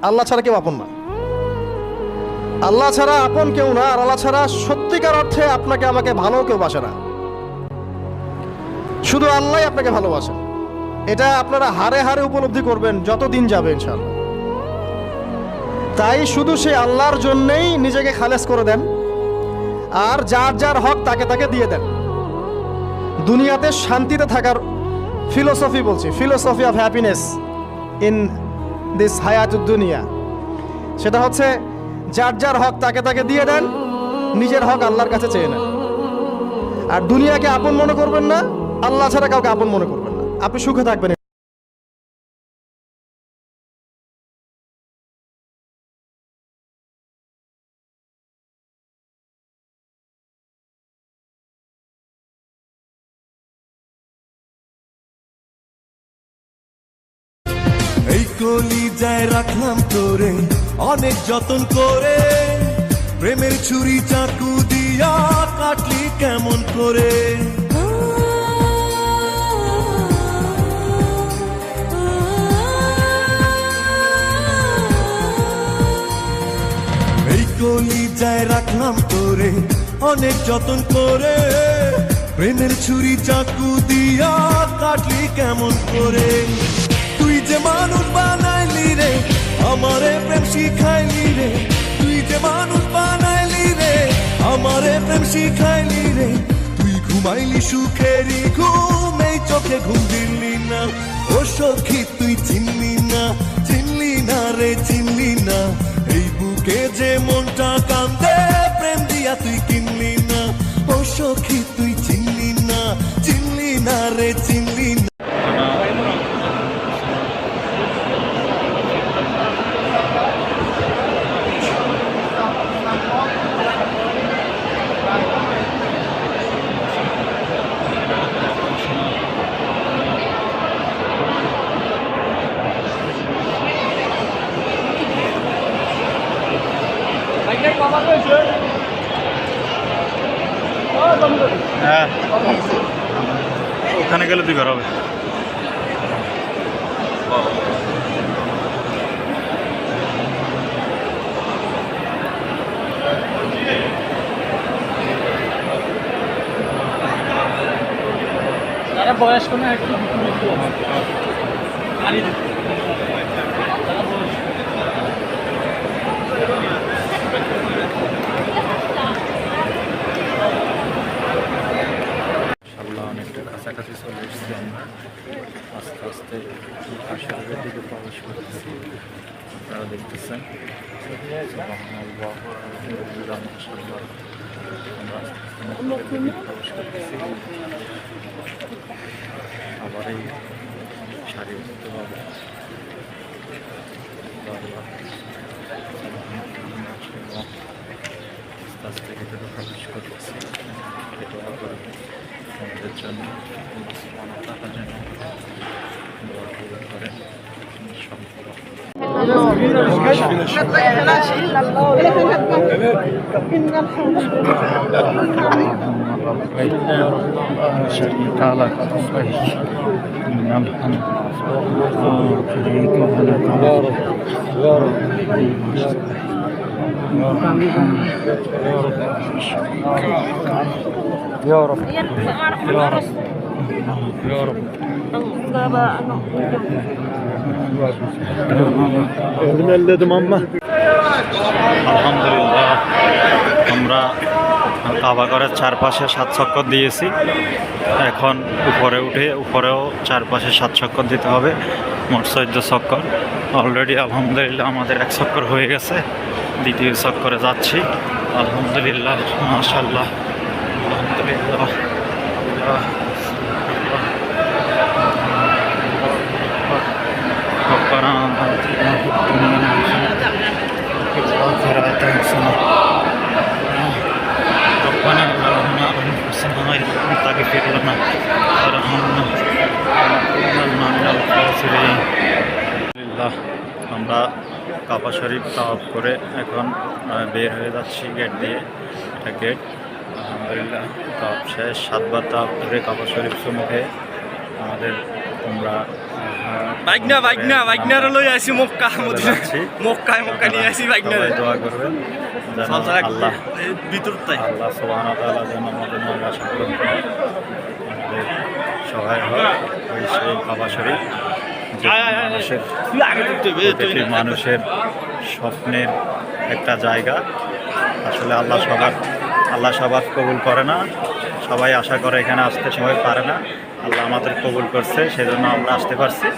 আল্লাহ ছাড়া কেউ আপন না, আল্লাহ ছাড়া আপন কেউ না, আর আল্লাহ ছাড়া সত্যিকার অর্থে আপনাকে আমাকে ভালো কেউ বাসে না, শুধু আল্লাহই আপনাকে ভালোবাসেন। এটা আপনারা হারে হারে উপলব্ধি করবেন যত দিন যাবে ইনশাআল্লাহ। তাই শুধু সেই আল্লাহর জন্যেই নিজেকে খালেস করে দেন, আর যার যার হক তাকে তাকে দিয়ে দেন। দুনিয়াতে শান্তিতে থাকার ফিলোসফি বলছি, philosophy of happiness in this হায়াতুদ দুনিয়া, সেটা হচ্ছে যার যার হক তাকে তাকে দিয়ে দেন, নিজের হক আল্লাহর কাছে চেয়ে নেন। আর দুনিয়াকে আপন মনে করবেন না, আল্লাহ ছাড়া কাউকে আপন মনে করবেন না, আপনি সুখে থাকবেন। এই কলিজায় রাখলাম তোরে অনেক যতন করে, প্রেমের ছুরি চাকু দিয়া কাটলি কেমন করে। এই কলিজায় রাখলাম তোরে অনেক যতন করে, প্রেমের ছুরি চাকু দিয়া কাটলি কেমন করে। তুই যে মানুষ বানাইলি রে, আমারে প্রেম শিখাইলি রে, তুই যে মানুষ বানাইলি রে, আমারে প্রেম শিখাইলি রে। তুই ঘুমাইলি সুখেরই ঘুম, এই চোখে ঘুম দিলি না। ও সখী তুই চিনলি না, চিনলি না রে চিনলি না। এই বুকে যে মনটা কান্দে, প্রেম দিয়া তুই কিনলি না। ও সখী তুই চিনলি না, চিনলি না রে চিনলি না। হ্যাঁ, ওখানে গেলে তুই বেরোবে। বয়স্ক না একটু অনেকটা কাছাকাছি চলে এসেছি আমরা, আস্তে আস্তে কাশীপুরের দিকে প্রবেশ করতেছি। আপনারা দেখতেছেন প্রবেশ করতেছি। আবার এই সারিবদ্ধভাবে আস্তে আস্তে ভিতরে প্রবেশ করতেছি। দোয়া করে আমাদের জন্য টাকা যেন দোয়া করেন يا رب يا رب يا رب আলহামদুলিল্লাহ, আমরা কাবাগরের চারপাশে 7 চক্কর দিয়েছি। এখন উপরে উঠে উপরেও চারপাশে 7 চক্কর দিতে হবে, মোট 14 চক্কর। অলরেডি আলহামদুলিল্লাহ আমাদের 1 চক্কর হয়ে গেছে, দ্বিতীয় চক্করে যাচ্ছি। আলহামদুলিল্লাহ, মাশাআল্লাহ, আলহামদুলিল্লাহ। আমরা কাবা শরীফ তাওয়াফ করে এখন বের হয়ে যাচ্ছি গেট দিয়ে। এটা গেট। আলহামদুলিল্লাহ তাওয়াফ শেষ, 7 বার তাওয়াফ করে কাবা শরীফ সম্মুখে আমাদের আমরা বাইকনার লই আসি মক্কা যাচ্ছি। মক্কা নিয়ে আসি বাইকনার সবাই দোয়া করবেন যেন আল্লাহ ভিতর তাই আল্লাহ সুবহানাহু ওয়া তাআলা যেন আমাদের মনের আশা পূরণ করে আমাদের সহায় হয় ওই সেই কাবা শরীফ যে মানুষের তুই আগে ধরতে হবে প্রতিটি মানুষের স্বপ্নের একটা জায়গা। আসলে আল্লাহ সবার কবুল করে না, সবাই আশা করে এখানে আসতে, সবাই পারে না। আল্লাহ আমাদের কবুল করছে, সেজন্য আমরা আসতে পারছি।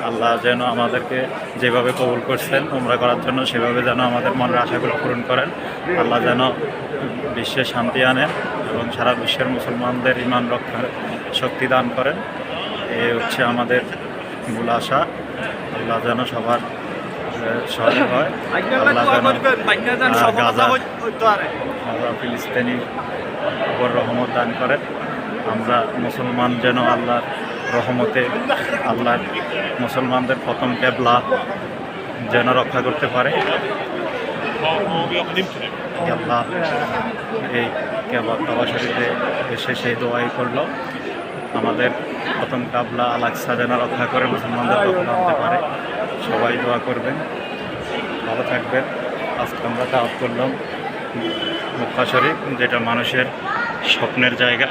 আল্লাহ যেন আমাদেরকে যেভাবে কবুল করছেন উমরা করার জন্য, সেভাবে যেন আমাদের মনের আশাগুলো পূরণ করেন। আল্লাহ যেন বিশ্বে শান্তি আনেন এবং সারা বিশ্বের মুসলমানদের ঈমান রক্ষার শক্তি দান করেন। এই হচ্ছে আমাদের মূল আশা। আল্লাহ যেন সবার সহায় হয়। আল্লাহ যেন গাজা ফিলিস্তিনির উপর রহমত দান করেন। আমরা মুসলমান যেন আল্লাহর রহমতে আল্লাহর মুসলমানদের প্রথম কেবলা যেন রক্ষা করতে পারে। আল্লাহ এই কাবা শরীফে এসে সেই দোয়াই করলো আমাদের প্রথম কাবলা আল আকসা যেন রক্ষা করে মুসলমানদের রক্ষা আনতে পারে। সবাই দোয়া করবেন, ভালো থাকবেন। আজকে আমরা দাওয়াত করলাম মক্কা শরীফ, যেটা মানুষের স্বপ্নের জায়গা।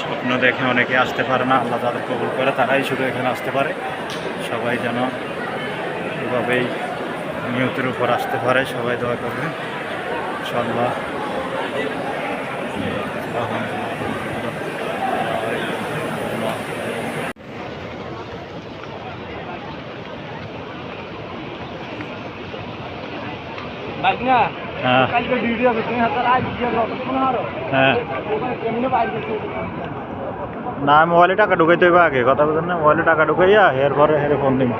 স্বপ্ন দেখে অনেকে আসতে পারে না, আল্লাহ তাদের কবুল করে, তারাই শুধু এখানে আসতে পারে। সবাই যেন এভাবেই নিয়তের উপর আসতে পারে। সবাই দোয়া করবেন ইনশাআল্লাহ। বাইকনা হ্যাঁ কালকে ভিডিও আছে তুমি হাতে আজ দিয়ে শোনা হারো হ্যাঁ কেমনে বাইক গেছে না, মোবাইলে টাকা ঢুকাইতে হইবে আগে, কথা বলেন না। মোবাইলে টাকা ঢুকাইয়া এরপরে হেরে ফোন দিন।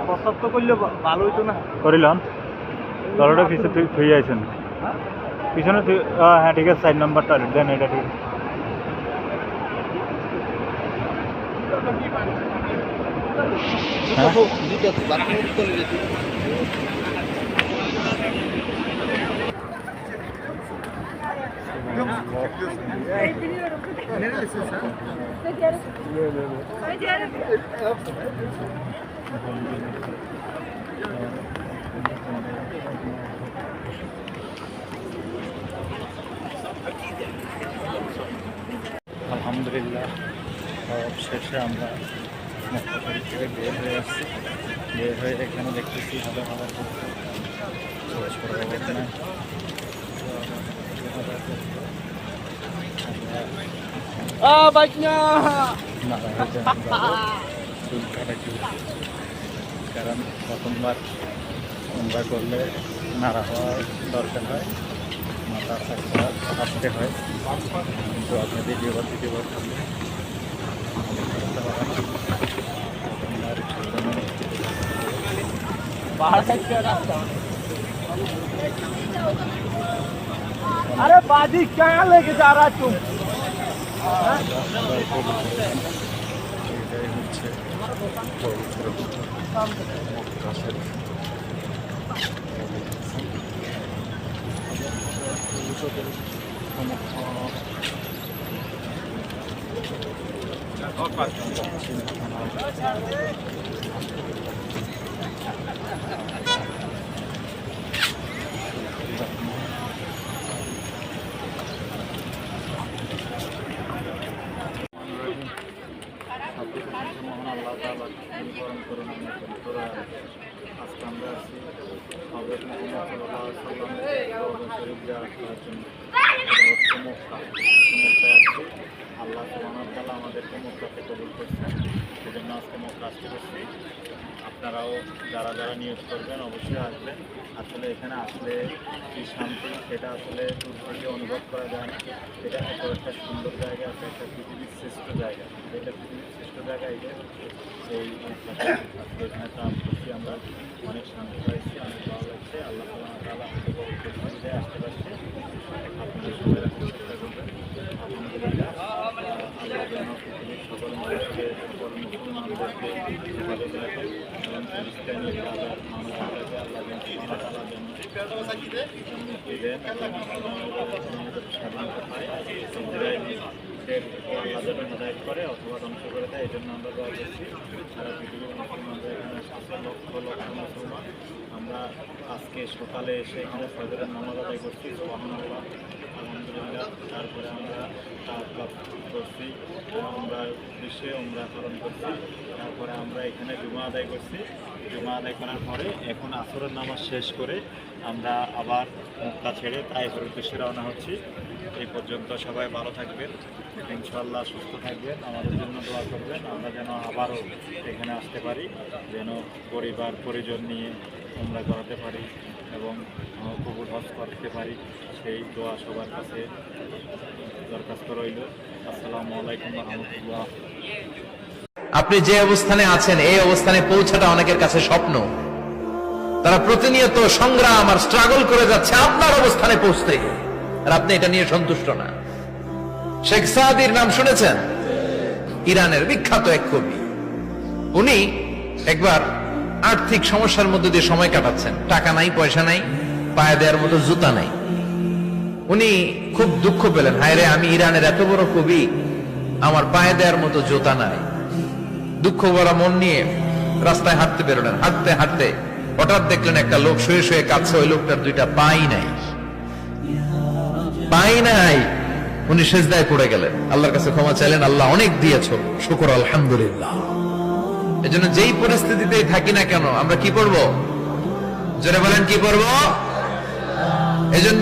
প্রস্তাব তো করলে ভালো হইতো না করিলাম দলটা পিছনে তুই থুই আইছেন পিছনে তুই। হ্যাঁ ঠিক আছে, 4 নম্বর টয়লেট দেন, এটা ঠিক। হ্যাঁ আলহামদুলিল্লাহ, শেষে আমরা মক্কা শরীফ থেকে বের হয়ে আসছি। বের হয়ে এখানে দেখতেছি হাজার হাজার প্রবেশ করা যাবে না। বাইকনা কারণ প্রথমবার উমরা করলে নাড়া হওয়ার দরকার হয়, মাথা আসতে হয়, কিন্তু আপনি দ্বিতীয়বার করলে করতে পারেন না। अरे बाजी क्या लेके जा रहा तुम এটাই হচ্ছে পবিত্র মক্কা শরীফ। আল্লাহ তাআলা অনুকরণ করুন। আজকে আমরা আছি হযরত মুহাম্মদ সাল্লাল্লাহু আলাইহি ওয়াসাল্লামের শরীফ জিয়ারত করার জন্য। আল্লাহ সুবহানাহু ওয়া তাআলা আমাদেরকে মক্কাতে কবুল করছেন, সেজন্য আজকে মক্কা আসতে পারছি। আপনারাও যারা যারা নিয়োগ করবেন অবশ্যই আসবেন। আসলে এখানে আসলে কি শান্তি, সেটা আসলে দূর থেকে অনুভব করা যায় না। এটা এত একটা সুন্দর জায়গা আছে, একটা পৃথিবীর শ্রেষ্ঠ জায়গা। এটা পৃথিবীর শ্রেষ্ঠ জায়গা, এটা এই আজকে এখানে কাজ করছি, আমরা অনেক শান্তি পাইছি, অনেক ভালো লাগছে। আল্লাহ সুবহানাহু ওয়া তাআলা আমাদেরকে আসতে পারছে। আপনাদের সবাই রাখার চেষ্টা করবেন। আলহামদুলিল্লাহ, আল্লাহ যেন পৃথিবীর সকল মানুষকে, সকল মুসলমানদেরকে হেফাজত রাখেন এবং ফিলিস্তিনি গাজার মানুষদেরকে আল্লাহ যেন দিলেন স্বাধীনতা পায় ইসরায়েলের হেদায়ত করে অথবা ধ্বংস করে দেয়। এই জন্য আমরা দোয়া করছি। সারা পৃথিবীর মুসলমানরা এখানে আসতেছে, লক্ষ লক্ষ মুসলমান। আমরা আজকে সকালে এসে এখানে ফজরের নামাজ আদায় করছি, সুবহানাল্লাহ, আলহামদুলিল্লাহ। তারপরে আমরা তাওয়াক্কুফ করছি, আমরা উদ্দেশ্যে উমরা পালন করছি। তারপরে আমরা এখানে জুমা আদায় করছি। জুমা আদায় করার পরে এখন আসরের নামাজ শেষ করে আমরা আবার মক্কা ছেড়ে তায়েফের উদ্দেশ্যে রওনা হচ্ছি। এই পর্যন্ত সবাই ভালো থাকবেন, ইনশাআল্লাহ সুস্থ থাকবেন, আমাদের জন্য দোয়া করবেন। আমরা যেন আবারও এখানে আসতে পারি, যেন পরিবার পরিজন নিয়ে উমরা করাতে পারি এবং কবুল হজ করতে পারি, সেই দোয়া সবার কাছে দরখাস্ত রইল। আসসালামু আলাইকুম ওয়া রাহমাতুল্লাহ। আপনি যে অবস্থানে আছেন এই অবস্থানে পৌঁছাটা অনেকের কাছে স্বপ্ন। তারা প্রতিনিয়ত সংগ্রাম আর স্ট্রাগল করে যাচ্ছে আপনার অবস্থানে পৌঁছতে, আর আপনি এটা নিয়ে সন্তুষ্ট না। শেখ সাদির নাম শুনেছেন? ইরানের বিখ্যাত এক কবি। উনি একবার আর্থিক সমস্যার মধ্যে দিয়ে সময় কাটাচ্ছেন, টাকা নাই, পয়সা নাই, পায়ে দেওয়ার মতো জুতা নাই। উনি খুব দুঃখ পেলেন, হায় রে, আমি ইরানের এত বড় কবি, আমার পায়ে দেওয়ার মতো জুতা নাই। দুঃখ ভরা মন নিয়ে রাস্তায় হাঁটতে বেরোলেন। হাঁটতে হাঁটতে হঠাৎ দেখলেন একটা লোক শুয়ে শুয়ে কাঁদছে, ওই লোকটার দুইটা পাই নাই, পাই নাই। উনি সেজদায় পড়ে গেলেন, আল্লাহর কাছে ক্ষমা চাইলেন, আল্লাহ অনেক দিয়েছো, শুকর আলহামদুলিল্লাহ। এজন্য যেই পরিস্থিতিতেই থাকি না কেন আমরা কি করব? জোরে বলেন, কি করব? এজন্য